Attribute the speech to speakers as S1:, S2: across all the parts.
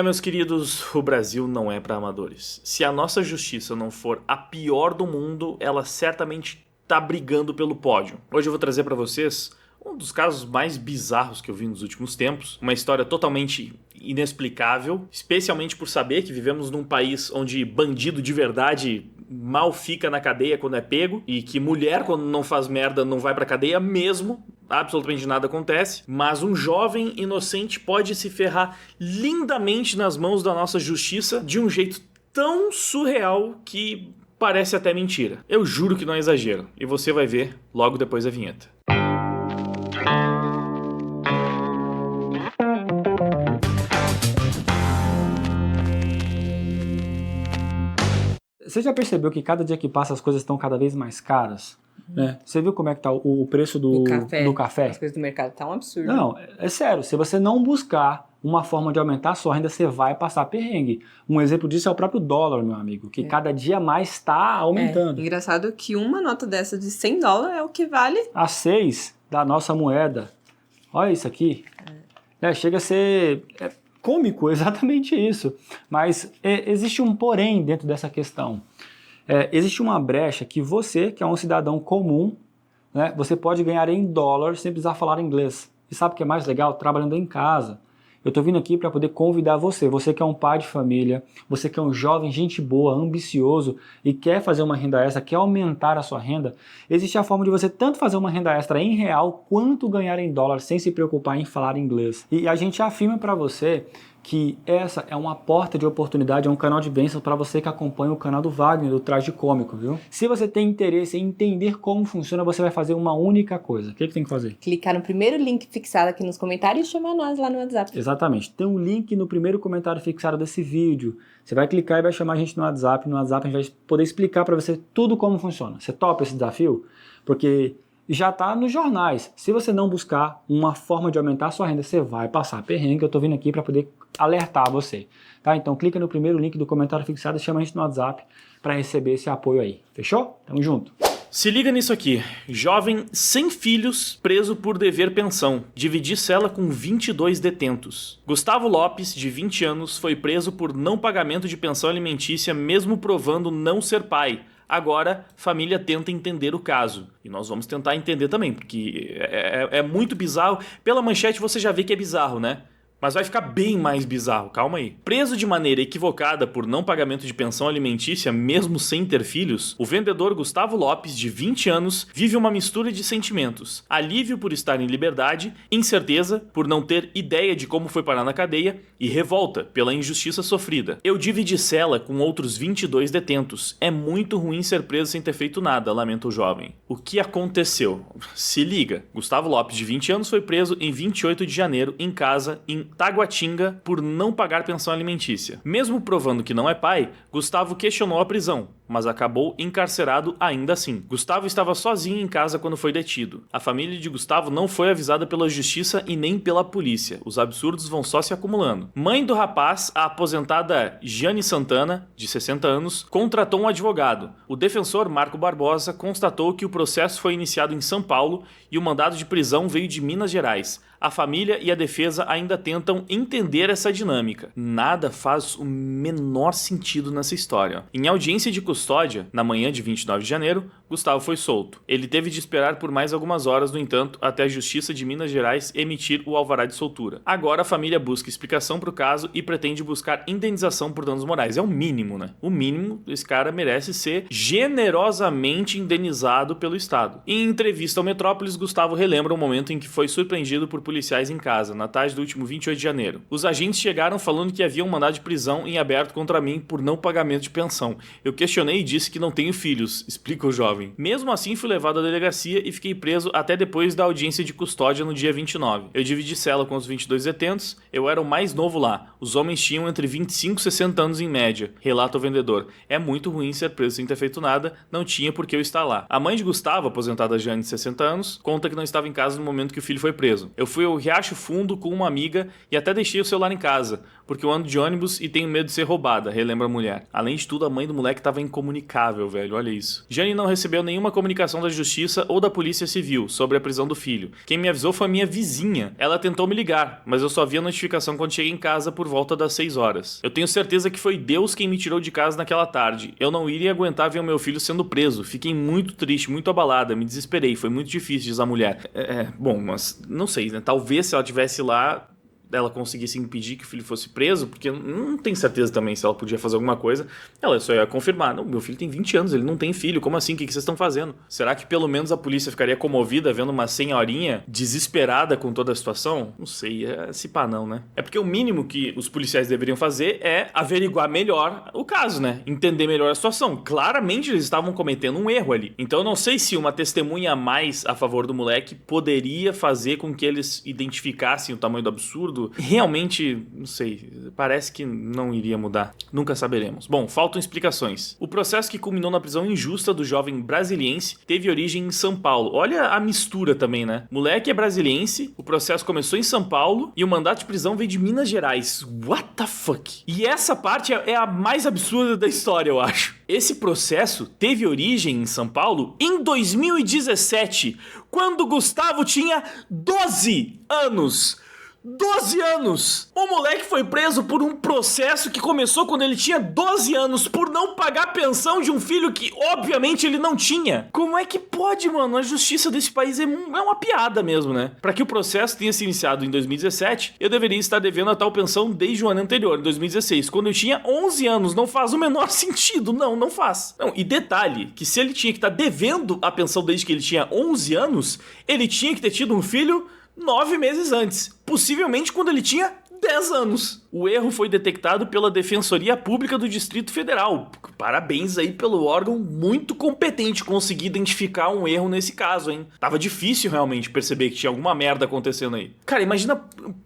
S1: Meus queridos, o Brasil não é para amadores. Se a nossa justiça não for a pior do mundo, ela certamente tá brigando pelo pódio. Hoje eu vou trazer para vocês um dos casos mais bizarros que eu vi nos últimos tempos. Uma história totalmente inexplicável, especialmente por saber que vivemos num país onde bandido de verdade mal fica na cadeia quando é pego e que mulher, quando não faz merda, não vai pra cadeia mesmo. Absolutamente nada acontece, mas um jovem inocente pode se ferrar lindamente nas mãos da nossa justiça de um jeito tão surreal que parece até mentira. Eu juro que não é exagero, e você vai ver logo depois da vinheta.
S2: Você já percebeu que cada dia que passa as coisas estão cada vez mais caras? Né? Você viu como é que tá o preço do café?
S3: As coisas do mercado tá um absurdo.
S2: Não, é sério. Se você não buscar uma forma de aumentar a sua renda, você vai passar perrengue. Um exemplo disso é o próprio dólar, meu amigo, que cada dia mais está aumentando.
S3: Engraçado que uma nota dessa de $100 é o que vale
S2: a 6 da nossa moeda. Olha isso aqui. Chega a ser cômico, exatamente isso. Mas existe um porém dentro dessa questão. Existe uma brecha que você, que é um cidadão comum, né, você pode ganhar em dólar sem precisar falar inglês. E sabe o que é mais legal? Trabalhando em casa. Eu estou vindo aqui para poder convidar você que é um pai de família, você que é um jovem, gente boa, ambicioso e quer fazer uma renda extra, quer aumentar a sua renda. Existe a forma de você tanto fazer uma renda extra em real quanto ganhar em dólar sem se preocupar em falar inglês. E a gente afirma para você que essa é uma porta de oportunidade, é um canal de bênçãos para você que acompanha o canal do Wagner, do Traje Cômico, viu? Se você tem interesse em entender como funciona, você vai fazer uma única coisa. O que tem que fazer?
S3: Clicar no primeiro link fixado aqui nos comentários e chamar nós lá no WhatsApp.
S2: Exatamente. Tem um link no primeiro comentário fixado desse vídeo. Você vai clicar e vai chamar a gente no WhatsApp. No WhatsApp a gente vai poder explicar para você tudo como funciona. Você topa esse desafio? Porque já está nos jornais. Se você não buscar uma forma de aumentar a sua renda, você vai passar perrengue. Eu estou vindo aqui para poder alertar você. Tá? Então clica no primeiro link do comentário fixado e chama a gente no WhatsApp para receber esse apoio aí. Fechou? Tamo junto.
S1: Se liga nisso aqui. Jovem sem filhos preso por dever pensão. Dividir cela com 22 detentos. Gustavo Lopes, de 20 anos, foi preso por não pagamento de pensão alimentícia mesmo provando não ser pai. Agora, família tenta entender o caso. E nós vamos tentar entender também, porque é muito bizarro. Pela manchete você já vê que é bizarro, né? Mas vai ficar bem mais bizarro, calma aí. Preso de maneira equivocada por não pagamento de pensão alimentícia mesmo sem ter filhos, o vendedor Gustavo Lopes, de 20 anos, vive uma mistura de sentimentos. Alívio por estar em liberdade, incerteza por não ter ideia de como foi parar na cadeia e revolta pela injustiça sofrida. Eu dividi cela com outros 22 detentos. É muito ruim ser preso sem ter feito nada, lamenta o jovem. O que aconteceu? Se liga. Gustavo Lopes, de 20 anos, foi preso em 28 de janeiro em casa em Taguatinga por não pagar pensão alimentícia. Mesmo provando que não é pai, Gustavo questionou a prisão, mas acabou encarcerado ainda assim. Gustavo estava sozinho em casa quando foi detido. A família de Gustavo não foi avisada pela justiça e nem pela polícia. Os absurdos vão só se acumulando. Mãe do rapaz, a aposentada Jane Santana, de 60 anos, contratou um advogado. O defensor Marco Barbosa constatou que o processo foi iniciado em São Paulo e o mandado de prisão veio de Minas Gerais. A família e a defesa ainda tentam entender essa dinâmica. Nada faz o menor sentido nessa história. Em audiência de custódia, na manhã de 29 de janeiro, Gustavo foi solto. Ele teve de esperar por mais algumas horas, no entanto, até a Justiça de Minas Gerais emitir o alvará de soltura. Agora a família busca explicação para o caso e pretende buscar indenização por danos morais. É o mínimo, né? O mínimo, esse cara merece ser generosamente indenizado pelo Estado. Em entrevista ao Metrópolis, Gustavo relembra o momento em que foi surpreendido por policiais em casa, na tarde do último 28 de janeiro. Os agentes chegaram falando que havia um mandado de prisão em aberto contra mim por não pagamento de pensão. Eu questionei e disse que não tenho filhos, explica o jovem. Mesmo assim, fui levado à delegacia e fiquei preso até depois da audiência de custódia no dia 29. Eu dividi cela com os 22 detentos, eu era o mais novo lá. Os homens tinham entre 25 e 60 anos em média, relata o vendedor. É muito ruim ser preso sem ter feito nada, não tinha por que eu estar lá. A mãe de Gustavo, aposentada Jane, de 60 anos, conta que não estava em casa no momento que o filho foi preso. Eu fui ao Riacho Fundo com uma amiga e até deixei o celular em casa, porque eu ando de ônibus e tenho medo de ser roubada, relembra a mulher. Além de tudo, a mãe do moleque estava em incomunicável, velho, olha isso. Jane não recebeu nenhuma comunicação da justiça ou da polícia civil sobre a prisão do filho. Quem me avisou foi a minha vizinha. Ela tentou me ligar, mas eu só vi a notificação quando cheguei em casa por volta das 6 horas. Eu tenho certeza que foi Deus quem me tirou de casa naquela tarde. Eu não iria aguentar ver o meu filho sendo preso. Fiquei muito triste, muito abalada, me desesperei. Foi muito difícil, diz a mulher. Bom, mas não sei, né? Talvez se ela estivesse lá, ela conseguisse impedir que o filho fosse preso, porque não tem certeza também se ela podia fazer alguma coisa. Ela só ia confirmar: não, meu filho tem 20 anos, ele não tem filho, como assim? O que vocês estão fazendo? Será que pelo menos a polícia ficaria comovida vendo uma senhorinha desesperada com toda a situação? Não sei, se pá não, né? É porque o mínimo que os policiais deveriam fazer é averiguar melhor o caso, né? Entender melhor a situação. Claramente eles estavam cometendo um erro ali. Então eu não sei se uma testemunha a mais a favor do moleque poderia fazer com que eles identificassem o tamanho do absurdo. Realmente, não sei, parece que não iria mudar. Nunca saberemos. Bom, faltam explicações. O processo que culminou na prisão injusta do jovem brasiliense teve origem em São Paulo. Olha a mistura também, né? Moleque é brasiliense, o processo começou em São Paulo e o mandato de prisão veio de Minas Gerais. What the fuck? E essa parte é a mais absurda da história, eu acho. Esse processo teve origem em São Paulo em 2017, quando Gustavo tinha 12 anos. 12 anos! O moleque foi preso por um processo que começou quando ele tinha 12 anos por não pagar a pensão de um filho que, obviamente, ele não tinha. Como é que pode, mano? A justiça desse país é uma piada mesmo, né? Pra que o processo tenha se iniciado em 2017, eu deveria estar devendo a tal pensão desde o ano anterior, em 2016, quando eu tinha 11 anos. Não faz o menor sentido. Não faz. Não, e detalhe, que se ele tinha que estar devendo a pensão desde que ele tinha 11 anos, ele tinha que ter tido um filho 9 meses antes, possivelmente quando ele tinha 10 anos. O erro foi detectado pela Defensoria Pública do Distrito Federal. Parabéns aí pelo órgão muito competente conseguir identificar um erro nesse caso, hein? Tava difícil realmente perceber que tinha alguma merda acontecendo aí. Cara, imagina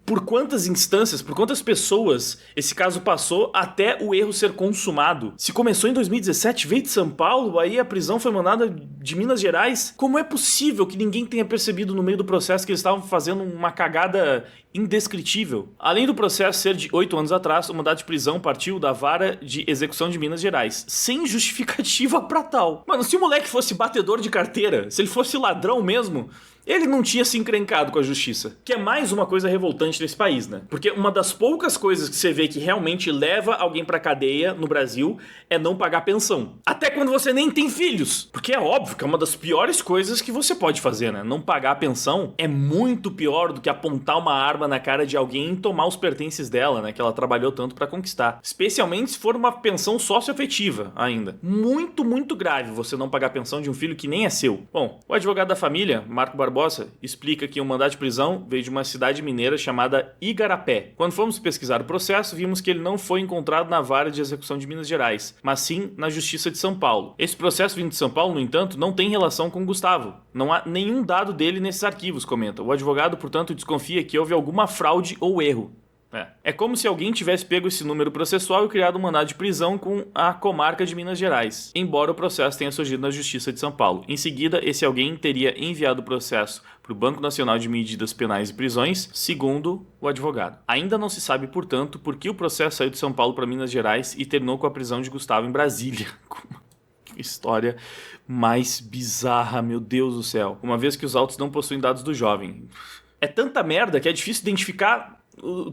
S1: por quantas instâncias, por quantas pessoas esse caso passou até o erro ser consumado. Se começou em 2017, veio de São Paulo, aí a prisão foi mandada de Minas Gerais. Como é possível que ninguém tenha percebido no meio do processo que eles estavam fazendo uma cagada indescritível? Além do processo ser de 8 anos atrás, o mandado de prisão partiu da Vara de Execução de Minas Gerais, sem justificativa pra tal. Mano, se o moleque fosse batedor de carteira, se ele fosse ladrão mesmo, ele não tinha se encrencado com a justiça. Que é mais uma coisa revoltante nesse país, né? Porque uma das poucas coisas que você vê que realmente leva alguém pra cadeia no Brasil é não pagar pensão. Até quando você nem tem filhos. Porque é óbvio que é uma das piores coisas que você pode fazer, né? Não pagar a pensão é muito pior do que apontar uma arma na cara de alguém e tomar os pertences dela, né? Que ela trabalhou tanto pra conquistar. Especialmente se for uma pensão socioafetiva ainda. Muito, muito grave você não pagar a pensão de um filho que nem é seu. Bom, o advogado da família, Marco Barbosa, explica que o mandado de prisão veio de uma cidade mineira chamada Igarapé. Quando fomos pesquisar o processo, vimos que ele não foi encontrado na Vara de Execução de Minas Gerais, mas sim na Justiça de São Paulo. Esse processo vindo de São Paulo, no entanto, não tem relação com Gustavo. Não há nenhum dado dele nesses arquivos, comenta. O advogado, portanto, desconfia que houve alguma fraude ou erro. É como se alguém tivesse pego esse número processual e criado um mandado de prisão com a comarca de Minas Gerais, embora o processo tenha surgido na Justiça de São Paulo. Em seguida, esse alguém teria enviado o processo para o Banco Nacional de Medidas Penais e Prisões, segundo o advogado. Ainda não se sabe, portanto, por que o processo saiu de São Paulo para Minas Gerais e terminou com a prisão de Gustavo em Brasília. Que história mais bizarra, meu Deus do céu. Uma vez que os autos não possuem dados do jovem. É tanta merda que é difícil identificar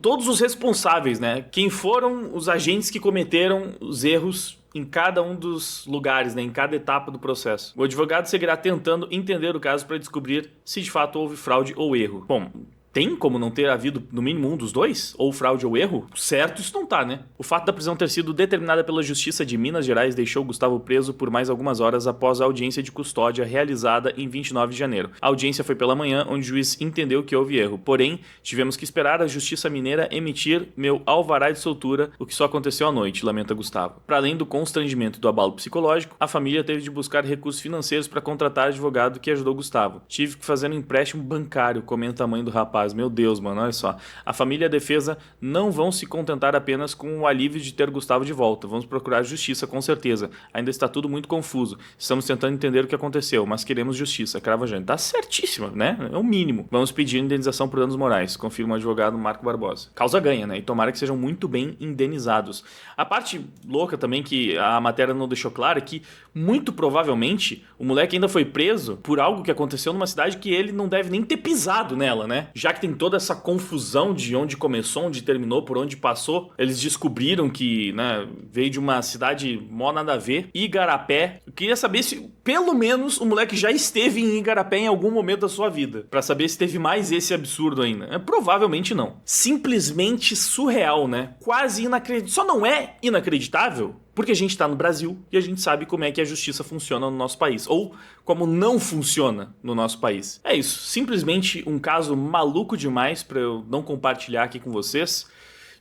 S1: todos os responsáveis, né? Quem foram os agentes que cometeram os erros em cada um dos lugares, né? Em cada etapa do processo. O advogado seguirá tentando entender o caso para descobrir se de fato houve fraude ou erro. Bom, tem como não ter havido no mínimo um dos dois? Ou fraude ou erro? Certo, isso não tá, né? O fato da prisão ter sido determinada pela Justiça de Minas Gerais deixou Gustavo preso por mais algumas horas após a audiência de custódia realizada em 29 de janeiro. A audiência foi pela manhã, onde o juiz entendeu que houve erro. Porém, tivemos que esperar a Justiça Mineira emitir meu alvará de soltura, o que só aconteceu à noite, lamenta Gustavo. Para além do constrangimento e do abalo psicológico, a família teve de buscar recursos financeiros para contratar advogado que ajudou Gustavo. Tive que fazer um empréstimo bancário, comenta a mãe do rapaz rapaz, meu Deus, mano, olha só. A família e a defesa não vão se contentar apenas com o alívio de ter Gustavo de volta. Vamos procurar justiça, com certeza. Ainda está tudo muito confuso. Estamos tentando entender o que aconteceu, mas queremos justiça. Crava Jane. Tá certíssima, né? É o mínimo. Vamos pedir indenização por danos morais, confirma o advogado Marco Barbosa. Causa ganha, né? E tomara que sejam muito bem indenizados. A parte louca também que a matéria não deixou clara é que, muito provavelmente, o moleque ainda foi preso por algo que aconteceu numa cidade que ele não deve nem ter pisado nela, né? Já que tem toda essa confusão de onde começou, onde terminou, por onde passou. Eles descobriram que, né, veio de uma cidade mó nada a ver, Igarapé. Eu queria saber se, pelo menos, o moleque já esteve em Igarapé em algum momento da sua vida, pra saber se teve mais esse absurdo ainda. Provavelmente não. Simplesmente surreal, né? Quase inacreditável. Só não é inacreditável porque a gente tá no Brasil e a gente sabe como é que a justiça funciona no nosso país. Ou como não funciona no nosso país. É isso. Simplesmente um caso maluco demais pra eu não compartilhar aqui com vocês.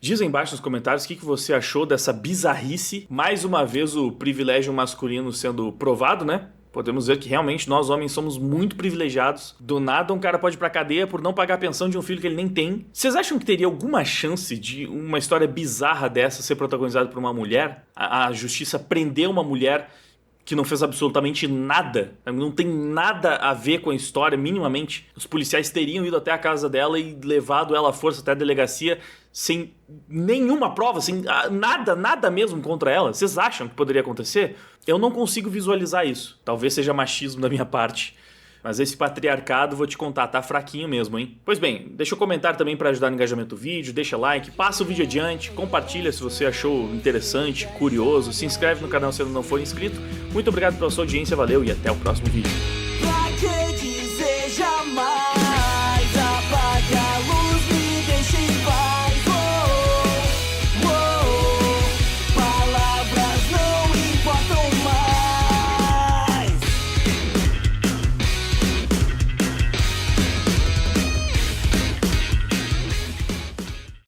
S1: Diz aí embaixo nos comentários o que você achou dessa bizarrice. Mais uma vez o privilégio masculino sendo provado, né? Podemos ver que realmente nós homens somos muito privilegiados. Do nada um cara pode ir pra cadeia por não pagar a pensão de um filho que ele nem tem. Vocês acham que teria alguma chance de uma história bizarra dessa ser protagonizada por uma mulher? A justiça prender uma mulher que não fez absolutamente nada, não tem nada a ver com a história minimamente. Os policiais teriam ido até a casa dela e levado ela à força até a delegacia sem nenhuma prova, sem nada mesmo contra ela. Vocês acham que poderia acontecer? Eu não consigo visualizar isso. Talvez seja machismo da minha parte. Mas esse patriarcado, vou te contar, tá fraquinho mesmo, hein? Pois bem, deixa um comentário também para ajudar no engajamento do vídeo, deixa like, passa o vídeo adiante, compartilha se você achou interessante, curioso, se inscreve no canal se ainda não for inscrito. Muito obrigado pela sua audiência, valeu e até o próximo vídeo.
S4: Pra que dizer jamais?